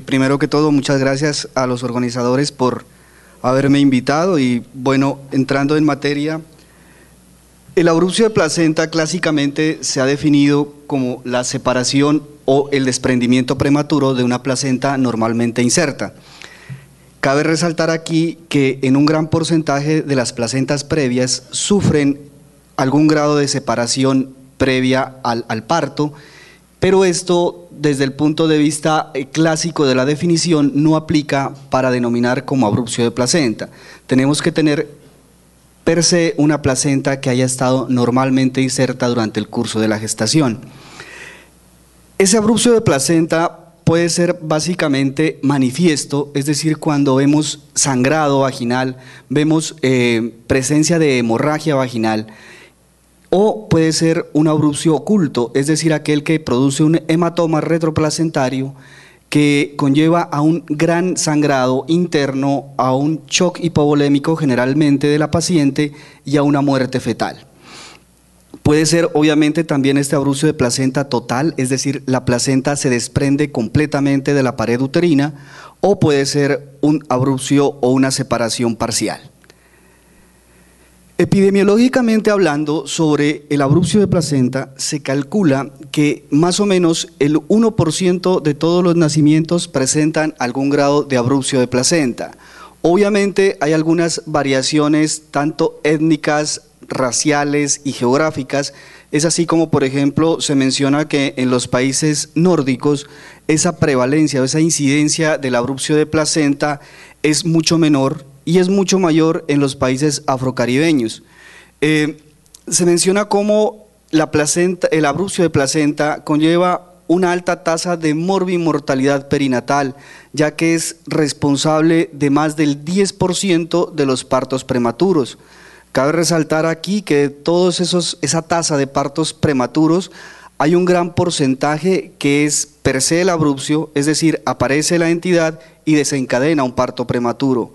Primero que todo, muchas gracias a los organizadores por haberme invitado y bueno, entrando en materia, el abrupcio de placenta clásicamente se ha definido como la separación o el desprendimiento prematuro de una placenta normalmente inserta. Cabe resaltar aquí que en un gran porcentaje de las placentas previas sufren algún grado de separación previa al parto, pero esto desde el punto de vista clásico de la definición no aplica para denominar como abrupcio de placenta. Tenemos que tener per se una placenta que haya estado normalmente inserta durante el curso de la gestación. Ese abrupcio de placenta puede ser básicamente manifiesto, es decir, cuando vemos sangrado vaginal, vemos presencia de hemorragia vaginal, o puede ser un abrupcio oculto, es decir, aquel que produce un hematoma retroplacentario que conlleva a un gran sangrado interno, a un shock hipovolémico generalmente de la paciente y a una muerte fetal. Puede ser obviamente también este abrupcio de placenta total, es decir, la placenta se desprende completamente de la pared uterina, o puede ser un abrupcio o una separación parcial. Epidemiológicamente hablando, sobre el abrupcio de placenta, se calcula que más o menos el 1% de todos los nacimientos presentan algún grado de abrupcio de placenta. Obviamente hay algunas variaciones tanto étnicas, raciales y geográficas. Es así como, por ejemplo, se menciona que en los países nórdicos esa prevalencia o esa incidencia del abrupcio de placenta es mucho menor y es mucho mayor en los países afrocaribeños. Se menciona cómo el abrupcio de placenta conlleva una alta tasa de morbimortalidad perinatal, ya que es responsable de más del 10% de los partos prematuros. Cabe resaltar aquí que de todos esa tasa de partos prematuros, hay un gran porcentaje que es per se el abrupcio, es decir, aparece la entidad y desencadena un parto prematuro.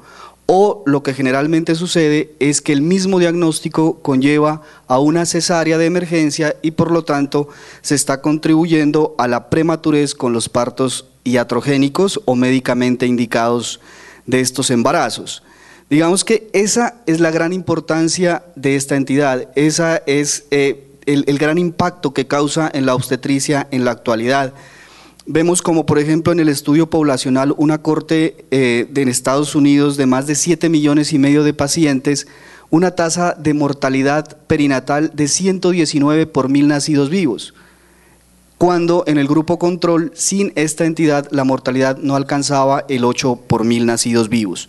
O lo que generalmente sucede es que el mismo diagnóstico conlleva a una cesárea de emergencia y por lo tanto se está contribuyendo a la prematurez con los partos iatrogénicos o médicamente indicados de estos embarazos. Digamos que esa es la gran importancia de esta entidad, esa es el gran impacto que causa en la obstetricia en la actualidad. Vemos como por ejemplo en el estudio poblacional una corte en Estados Unidos de más de 7,5 millones de pacientes, una tasa de mortalidad perinatal de 119 por 1000 nacidos vivos, cuando en el grupo control sin esta entidad la mortalidad no alcanzaba el 8 por 1000 nacidos vivos.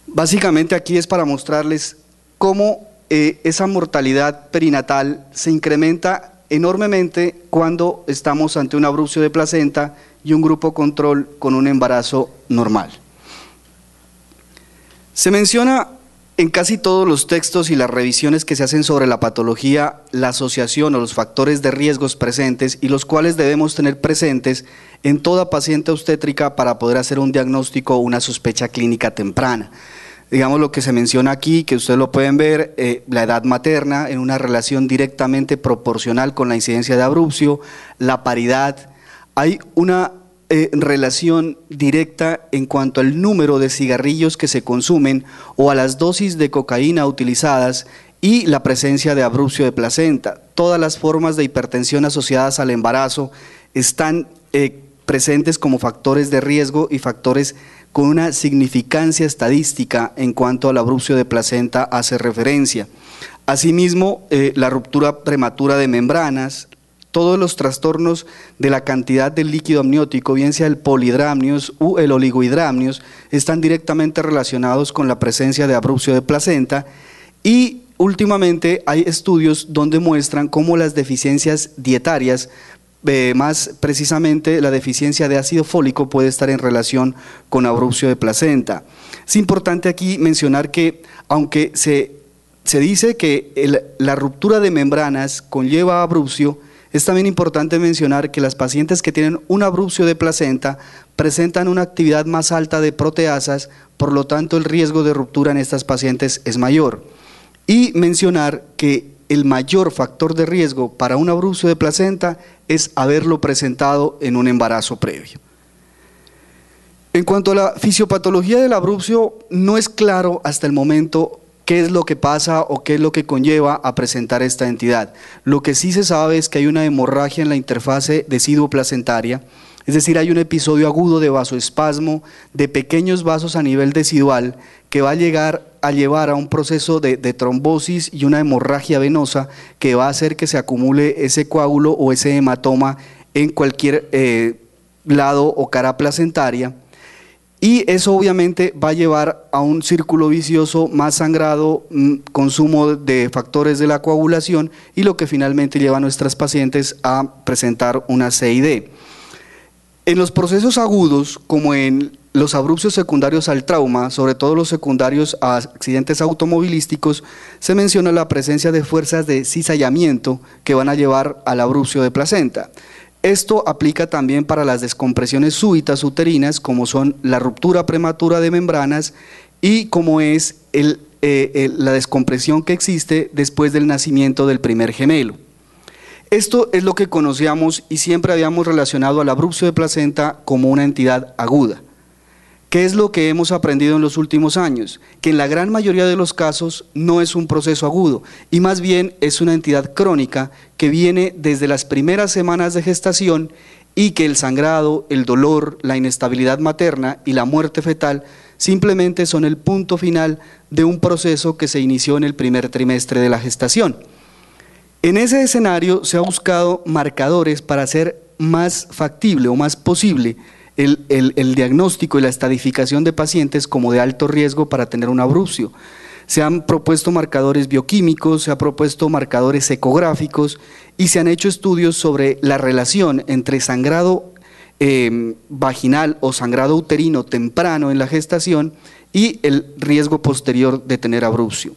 Básicamente aquí es para mostrarles cómo esa mortalidad perinatal se incrementa enormemente cuando estamos ante un abrupcio de placenta y un grupo control con un embarazo normal. Se menciona en casi todos los textos y las revisiones que se hacen sobre la patología la asociación o los factores de riesgos presentes y los cuales debemos tener presentes en toda paciente obstétrica para poder hacer un diagnóstico o una sospecha clínica temprana. Digamos lo que se menciona aquí, que ustedes lo pueden ver, la edad materna en una relación directamente proporcional con la incidencia de abrupcio, la paridad, hay una relación directa en cuanto al número de cigarrillos que se consumen o a las dosis de cocaína utilizadas y la presencia de abrupcio de placenta. Todas las formas de hipertensión asociadas al embarazo están presentes como factores de riesgo y factores con una significancia estadística en cuanto al abrupcio de placenta hace referencia. Asimismo, la ruptura prematura de membranas, todos los trastornos de la cantidad del líquido amniótico, bien sea el polihidramnios u el oligohidramnios, están directamente relacionados con la presencia de abrupcio de placenta y últimamente hay estudios donde muestran cómo las deficiencias dietarias, más precisamente la deficiencia de ácido fólico puede estar en relación con abrupcio de placenta. Es importante aquí mencionar que aunque se dice que la ruptura de membranas conlleva abrupcio, es también importante mencionar que las pacientes que tienen un abrupcio de placenta presentan una actividad más alta de proteasas, por lo tanto el riesgo de ruptura en estas pacientes es mayor. Y mencionar que el mayor factor de riesgo para un abrupcio de placenta es haberlo presentado en un embarazo previo. En cuanto a la fisiopatología del abrupcio, no es claro hasta el momento qué es lo que pasa o qué es lo que conlleva a presentar esta entidad. Lo que sí se sabe es que hay una hemorragia en la interfase deciduo-placentaria, es decir, hay un episodio agudo de vasoespasmo de pequeños vasos a nivel decidual que va a llevar a un proceso de trombosis y una hemorragia venosa que va a hacer que se acumule ese coágulo o ese hematoma en cualquier lado o cara placentaria. Y eso obviamente va a llevar a un círculo vicioso, más sangrado, consumo de factores de la coagulación y lo que finalmente lleva a nuestras pacientes a presentar una CID. En los procesos agudos, como en los abrupcios secundarios al trauma, sobre todo los secundarios a accidentes automovilísticos, se menciona la presencia de fuerzas de cizallamiento que van a llevar al abrupcio de placenta. Esto aplica también para las descompresiones súbitas uterinas, como son la ruptura prematura de membranas y como es la descompresión que existe después del nacimiento del primer gemelo. Esto es lo que conocíamos y siempre habíamos relacionado al abrupcio de placenta como una entidad aguda. ¿Qué es lo que hemos aprendido en los últimos años? Que en la gran mayoría de los casos no es un proceso agudo y más bien es una entidad crónica que viene desde las primeras semanas de gestación y que el sangrado, el dolor, la inestabilidad materna y la muerte fetal simplemente son el punto final de un proceso que se inició en el primer trimestre de la gestación. En ese escenario se ha buscado marcadores para hacer más factible o más posible el diagnóstico y la estadificación de pacientes como de alto riesgo para tener un abrupcio. Se han propuesto marcadores bioquímicos, se han propuesto marcadores ecográficos y se han hecho estudios sobre la relación entre sangrado vaginal o sangrado uterino temprano en la gestación y el riesgo posterior de tener abrupcio.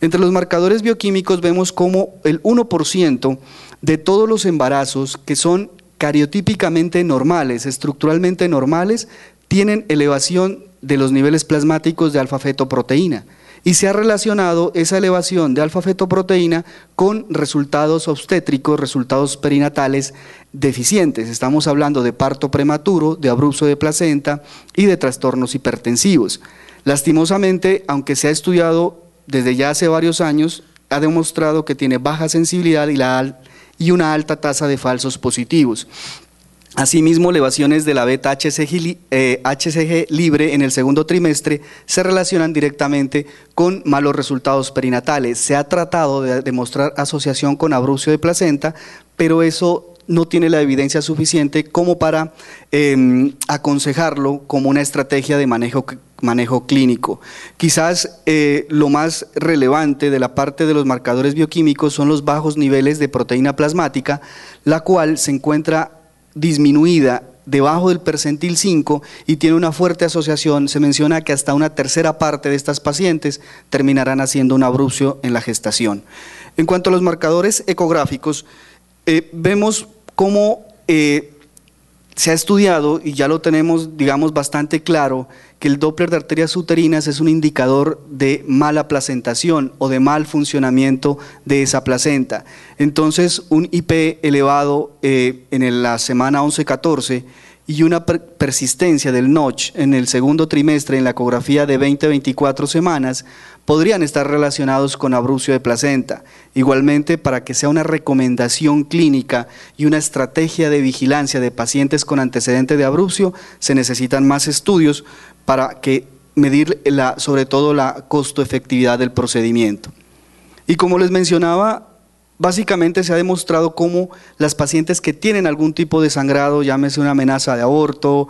Entre los marcadores bioquímicos vemos como el 1% de todos los embarazos que son cariotípicamente normales, estructuralmente normales, tienen elevación de los niveles plasmáticos de alfa-fetoproteína y se ha relacionado esa elevación de alfa-fetoproteína con resultados obstétricos, resultados perinatales deficientes. Estamos hablando de parto prematuro, de abrupcio de placenta y de trastornos hipertensivos. Lastimosamente, aunque se ha estudiado desde ya hace varios años, ha demostrado que tiene baja sensibilidad y una alta tasa de falsos positivos. Asimismo, elevaciones de la beta-HCG libre en el segundo trimestre se relacionan directamente con malos resultados perinatales. Se ha tratado de demostrar asociación con abrupcio de placenta, pero eso no tiene la evidencia suficiente como para aconsejarlo como una estrategia de manejo clínico. Quizás lo más relevante de la parte de los marcadores bioquímicos son los bajos niveles de proteína plasmática, la cual se encuentra disminuida debajo del percentil 5 y tiene una fuerte asociación. Se menciona que hasta una tercera parte de estas pacientes terminarán haciendo un abrupcio en la gestación. En cuanto a los marcadores ecográficos, vemos cómo se ha estudiado y ya lo tenemos, digamos, bastante claro, que el Doppler de arterias uterinas es un indicador de mala placentación o de mal funcionamiento de esa placenta. Entonces, un IP elevado en la semana 11-14 y una persistencia del notch en el segundo trimestre en la ecografía de 20-24 semanas podrían estar relacionados con abrupcio de placenta. Igualmente, para que sea una recomendación clínica y una estrategia de vigilancia de pacientes con antecedente de abrupcio, se necesitan más estudios para medir sobre todo la costo-efectividad del procedimiento. Y como les mencionaba, básicamente se ha demostrado cómo las pacientes que tienen algún tipo de sangrado, llámese una amenaza de aborto,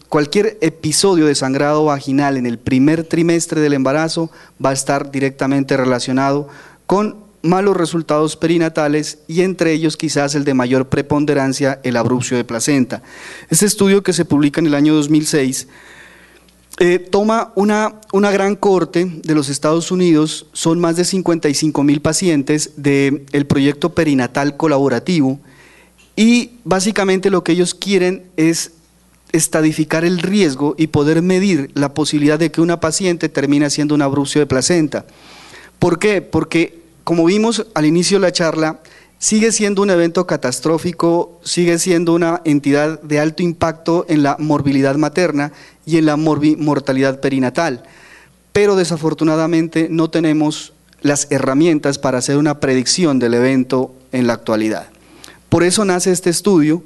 cualquier episodio de sangrado vaginal en el primer trimestre del embarazo va a estar directamente relacionado con malos resultados perinatales y entre ellos quizás el de mayor preponderancia, el abrupcio de placenta. Este estudio, que se publica en el año 2006, toma una gran cohorte de los Estados Unidos, son más de 55,000 pacientes del proyecto perinatal colaborativo y básicamente lo que ellos quieren es estadificar el riesgo y poder medir la posibilidad de que una paciente termine haciendo un abrupcio de placenta. ¿Por qué? Porque, como vimos al inicio de la charla, sigue siendo un evento catastrófico, sigue siendo una entidad de alto impacto en la morbilidad materna y en la mortalidad perinatal, pero desafortunadamente no tenemos las herramientas para hacer una predicción del evento en la actualidad. Por eso nace este estudio.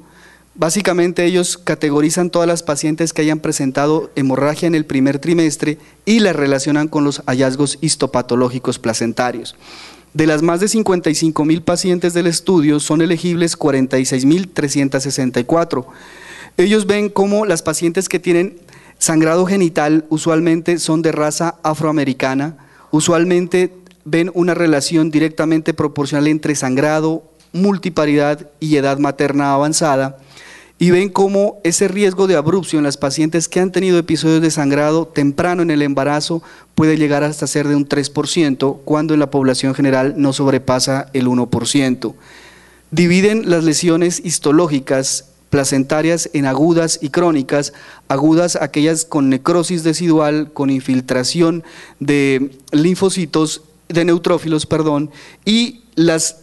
Básicamente ellos categorizan todas las pacientes que hayan presentado hemorragia en el primer trimestre y las relacionan con los hallazgos histopatológicos placentarios. De las más de 55.000 pacientes del estudio son elegibles 46.364. Ellos ven cómo las pacientes que tienen sangrado genital usualmente son de raza afroamericana, usualmente ven una relación directamente proporcional entre sangrado, multiparidad y edad materna avanzada, y ven cómo ese riesgo de abrupción en las pacientes que han tenido episodios de sangrado temprano en el embarazo puede llegar hasta ser de un 3%, cuando en la población general no sobrepasa el 1%. Dividen las lesiones histológicas placentarias en agudas y crónicas. Agudas, aquellas con necrosis decidual, con infiltración de linfocitos, de neutrófilos, perdón, y las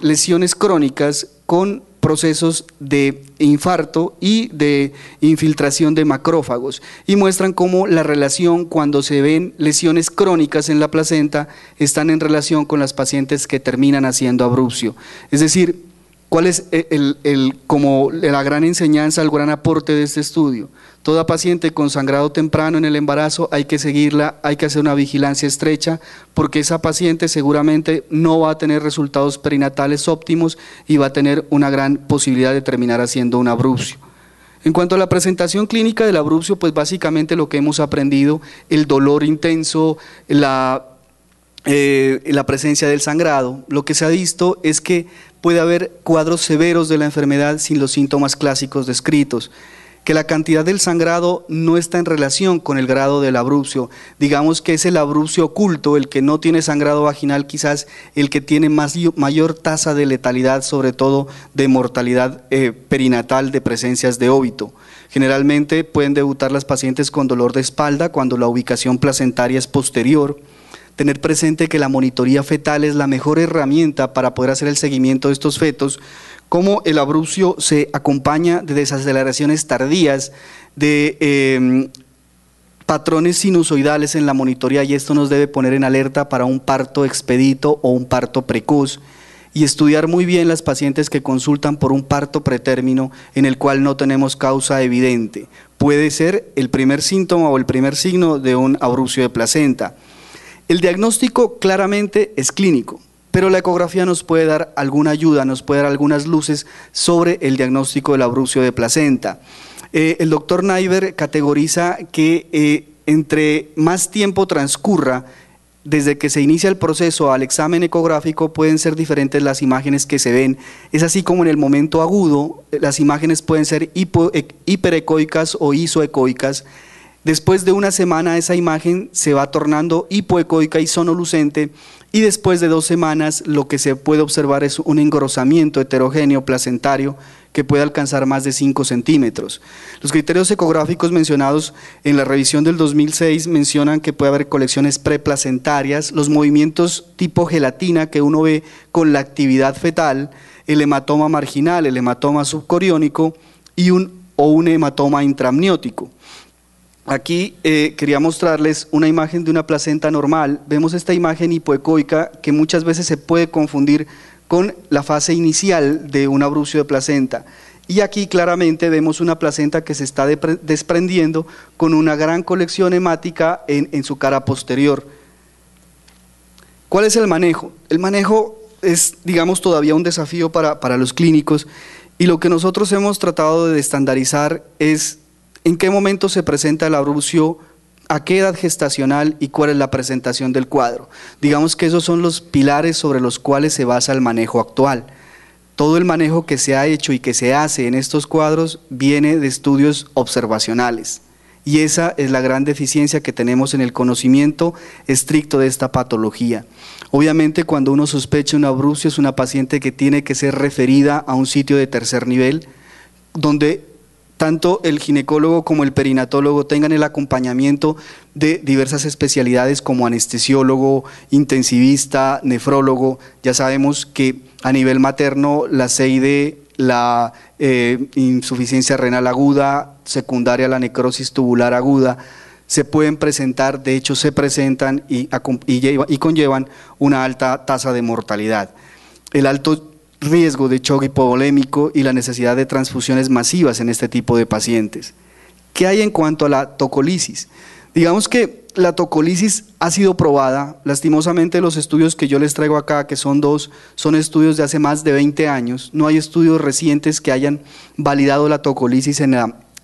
lesiones crónicas con procesos de infarto y de infiltración de macrófagos, y muestran cómo la relación, cuando se ven lesiones crónicas en la placenta, están en relación con las pacientes que terminan haciendo abrupcio. Es decir, ¿cuál es como la gran enseñanza, el gran aporte de este estudio? Toda paciente con sangrado temprano en el embarazo hay que seguirla, hay que hacer una vigilancia estrecha, porque esa paciente seguramente no va a tener resultados perinatales óptimos y va a tener una gran posibilidad de terminar haciendo un abrupcio. En cuanto a la presentación clínica del abrupcio, pues básicamente lo que hemos aprendido: el dolor intenso, la presencia del sangrado. Lo que se ha visto es que puede haber cuadros severos de la enfermedad sin los síntomas clásicos descritos, que la cantidad del sangrado no está en relación con el grado del abrupcio. Digamos que es el abrupcio oculto, el que no tiene sangrado vaginal, quizás el que tiene mayor tasa de letalidad, sobre todo de mortalidad perinatal, de presencias de óbito. Generalmente pueden debutar las pacientes con dolor de espalda cuando la ubicación placentaria es posterior. Tener presente que la monitoría fetal es la mejor herramienta para poder hacer el seguimiento de estos fetos, como el abrupcio se acompaña de desaceleraciones tardías, de patrones sinusoidales en la monitoría, y esto nos debe poner en alerta para un parto expedito o un parto precoz, y estudiar muy bien las pacientes que consultan por un parto pretérmino en el cual no tenemos causa evidente. Puede ser el primer síntoma o el primer signo de un abrupcio de placenta. El diagnóstico claramente es clínico, pero la ecografía nos puede dar alguna ayuda, nos puede dar algunas luces sobre el diagnóstico del abrupcio de placenta. El doctor Neiber categoriza que entre más tiempo transcurra desde que se inicia el proceso al examen ecográfico, pueden ser diferentes las imágenes que se ven. Es así como en el momento agudo las imágenes pueden ser hiperecoicas o isoecoicas. Después de una semana esa imagen se va tornando hipoecoica y sonolucente, y después de 2 semanas lo que se puede observar es un engrosamiento heterogéneo placentario que puede alcanzar más de 5 centímetros. Los criterios ecográficos mencionados en la revisión del 2006 mencionan que puede haber colecciones preplacentarias, los movimientos tipo gelatina que uno ve con la actividad fetal, el hematoma marginal, el hematoma subcoriónico y un hematoma intramniótico. Aquí quería mostrarles una imagen de una placenta normal. Vemos esta imagen hipoecoica que muchas veces se puede confundir con la fase inicial de un abrupcio de placenta. Y aquí claramente vemos una placenta que se está desprendiendo con una gran colección hemática en su cara posterior. ¿Cuál es el manejo? El manejo es, digamos, todavía un desafío para los clínicos, y lo que nosotros hemos tratado de estandarizar es en qué momento se presenta el abrupcio, a qué edad gestacional y cuál es la presentación del cuadro. Digamos que esos son los pilares sobre los cuales se basa el manejo actual. Todo el manejo que se ha hecho y que se hace en estos cuadros viene de estudios observacionales, y esa es la gran deficiencia que tenemos en el conocimiento estricto de esta patología. Obviamente, cuando uno sospecha un abrupcio, es una paciente que tiene que ser referida a un sitio de tercer nivel, donde tanto el ginecólogo como el perinatólogo tengan el acompañamiento de diversas especialidades como anestesiólogo, intensivista, nefrólogo. Ya sabemos que a nivel materno la CID, la insuficiencia renal aguda, secundaria a la necrosis tubular aguda, se pueden presentar, de hecho se presentan y conllevan una alta tasa de mortalidad. El alto riesgo de shock hipovolémico y la necesidad de transfusiones masivas en este tipo de pacientes. ¿Qué hay en cuanto a la tocolisis? Digamos que la tocolisis ha sido probada, lastimosamente los estudios que yo les traigo acá, que son dos, son estudios de hace más de 20 años, no hay estudios recientes que hayan validado la tocolisis en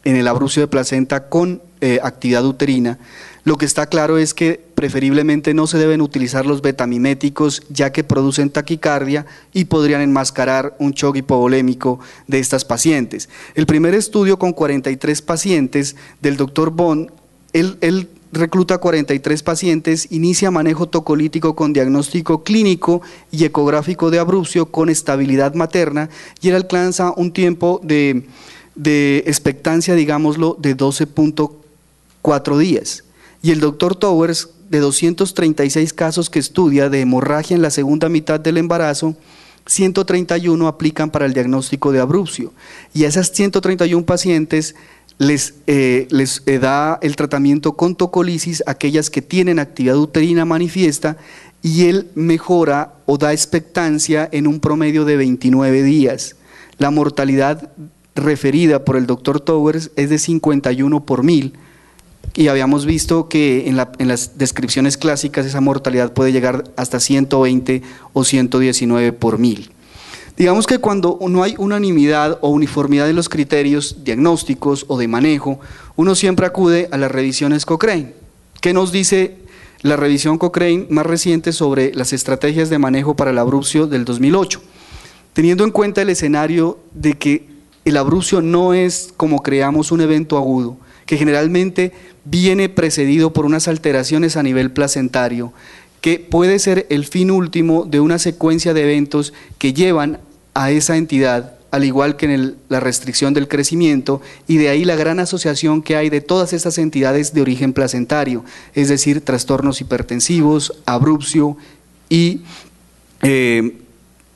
el abrupcio de placenta con actividad uterina. Lo que está claro es que preferiblemente no se deben utilizar los betamiméticos, ya que producen taquicardia y podrían enmascarar un shock hipovolémico de estas pacientes. El primer estudio con 43 pacientes del doctor Bond, él recluta 43 pacientes, inicia manejo tocolítico con diagnóstico clínico y ecográfico de abrupcio con estabilidad materna, y él alcanza un tiempo de expectancia, digámoslo, de 12.4 días. Y el doctor Towers, de 236 casos que estudia de hemorragia en la segunda mitad del embarazo, 131 aplican para el diagnóstico de abrupcio, y a esas 131 pacientes les da el tratamiento con tocolisis, aquellas que tienen actividad uterina manifiesta, y él mejora o da expectancia en un promedio de 29 días. La mortalidad referida por el doctor Towers es de 51 por 1000, y habíamos visto que en las descripciones clásicas esa mortalidad puede llegar hasta 120 o 119 por 1000. Digamos que cuando no hay unanimidad o uniformidad en los criterios diagnósticos o de manejo, uno siempre acude a las revisiones Cochrane. ¿Qué nos dice la revisión Cochrane más reciente sobre las estrategias de manejo para el abrupcio del 2008? Teniendo en cuenta el escenario de que el abrupcio no es, como creamos, un evento agudo, que generalmente viene precedido por unas alteraciones a nivel placentario, que puede ser el fin último de una secuencia de eventos que llevan a esa entidad, al igual que en la restricción del crecimiento, y de ahí la gran asociación que hay de todas estas entidades de origen placentario, es decir, trastornos hipertensivos, abrupcio y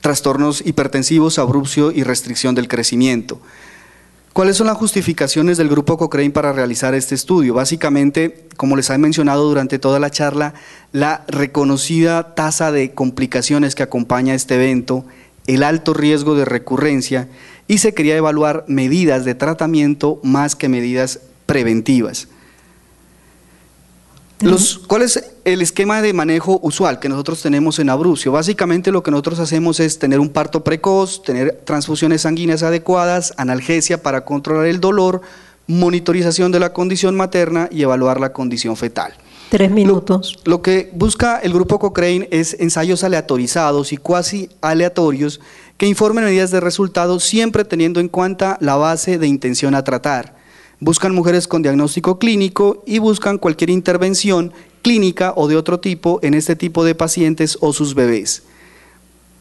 trastornos hipertensivos, abrupcio y restricción del crecimiento. ¿Cuáles son las justificaciones del grupo Cochrane para realizar este estudio? Básicamente, como les he mencionado durante toda la charla, la reconocida tasa de complicaciones que acompaña este evento, el alto riesgo de recurrencia, y se quería evaluar medidas de tratamiento más que medidas preventivas. ¿Cuál es el esquema de manejo usual que nosotros tenemos en abrupcio? Básicamente lo que nosotros hacemos es tener un parto precoz, tener transfusiones sanguíneas adecuadas, analgesia para controlar el dolor, monitorización de la condición materna y evaluar la condición fetal. 3 minutos. Lo que busca el grupo Cochrane es ensayos aleatorizados y cuasi aleatorios que informen medidas de resultados, siempre teniendo en cuenta la base de intención a tratar. Buscan mujeres con diagnóstico clínico y buscan cualquier intervención clínica o de otro tipo en este tipo de pacientes o sus bebés.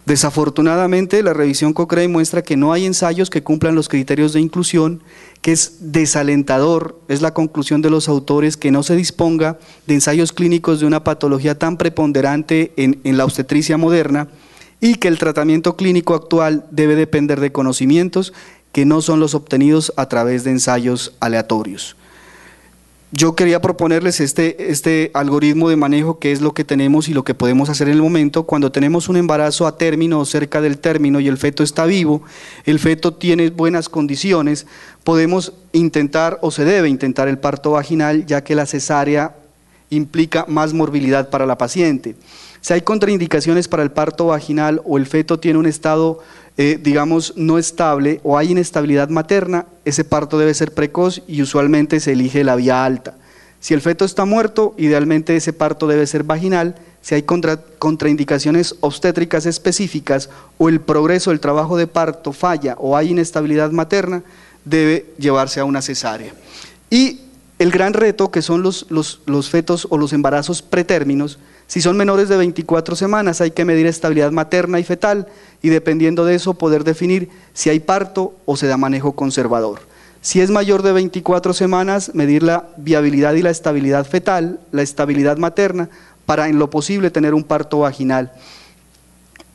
Desafortunadamente, la revisión Cochrane muestra que no hay ensayos que cumplan los criterios de inclusión, que es desalentador, es la conclusión de los autores, que no se disponga de ensayos clínicos de una patología tan preponderante en la obstetricia moderna, y que el tratamiento clínico actual debe depender de conocimientos que no son los obtenidos a través de ensayos aleatorios. Yo quería proponerles este algoritmo de manejo, que es lo que tenemos y lo que podemos hacer en el momento. Cuando tenemos un embarazo a término o cerca del término y el feto está vivo, el feto tiene buenas condiciones, podemos intentar o se debe intentar el parto vaginal, ya que la cesárea implica más morbilidad para la paciente. Si hay contraindicaciones para el parto vaginal o el feto tiene un estado digamos, no estable o hay inestabilidad materna, ese parto debe ser precoz y usualmente se elige la vía alta. Si el feto está muerto, idealmente ese parto debe ser vaginal. Si hay contraindicaciones obstétricas específicas o el progreso del trabajo de parto falla o hay inestabilidad materna, debe llevarse a una cesárea. Y el gran reto, que son los fetos o los embarazos pretérminos, si son menores de 24 semanas hay que medir estabilidad materna y fetal y dependiendo de eso poder definir si hay parto o se da manejo conservador. Si es mayor de 24 semanas, medir la viabilidad y la estabilidad fetal, la estabilidad materna, para en lo posible tener un parto vaginal.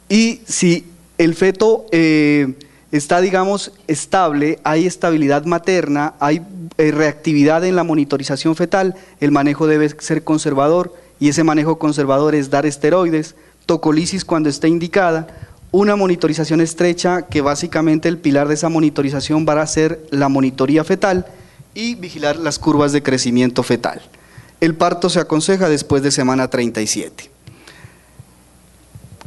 Y si el feto está, digamos, estable, hay estabilidad materna, hay reactividad en la monitorización fetal, el manejo debe ser conservador, y ese manejo conservador es dar esteroides, tocolisis cuando esté indicada, una monitorización estrecha, que básicamente el pilar de esa monitorización va a ser la monitoría fetal, y vigilar las curvas de crecimiento fetal. El parto se aconseja después de semana 37.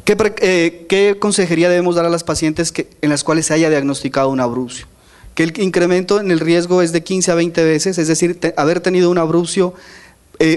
¿Qué consejería debemos dar a las pacientes en las cuales se haya diagnosticado un abrupcio? Que el incremento en el riesgo es de 15 a 20 veces, es decir, haber tenido un abrupcio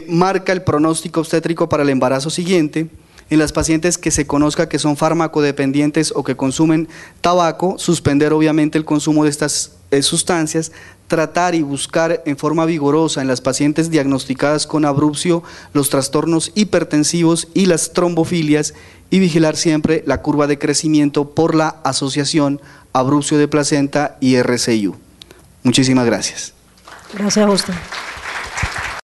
marca el pronóstico obstétrico para el embarazo siguiente. En las pacientes que se conozca que son farmacodependientes o que consumen tabaco, suspender obviamente el consumo de estas sustancias, tratar y buscar en forma vigorosa en las pacientes diagnosticadas con abrupcio los trastornos hipertensivos y las trombofilias, y vigilar siempre la curva de crecimiento por la asociación abrupcio de placenta y RCIU. Muchísimas gracias. Gracias a usted.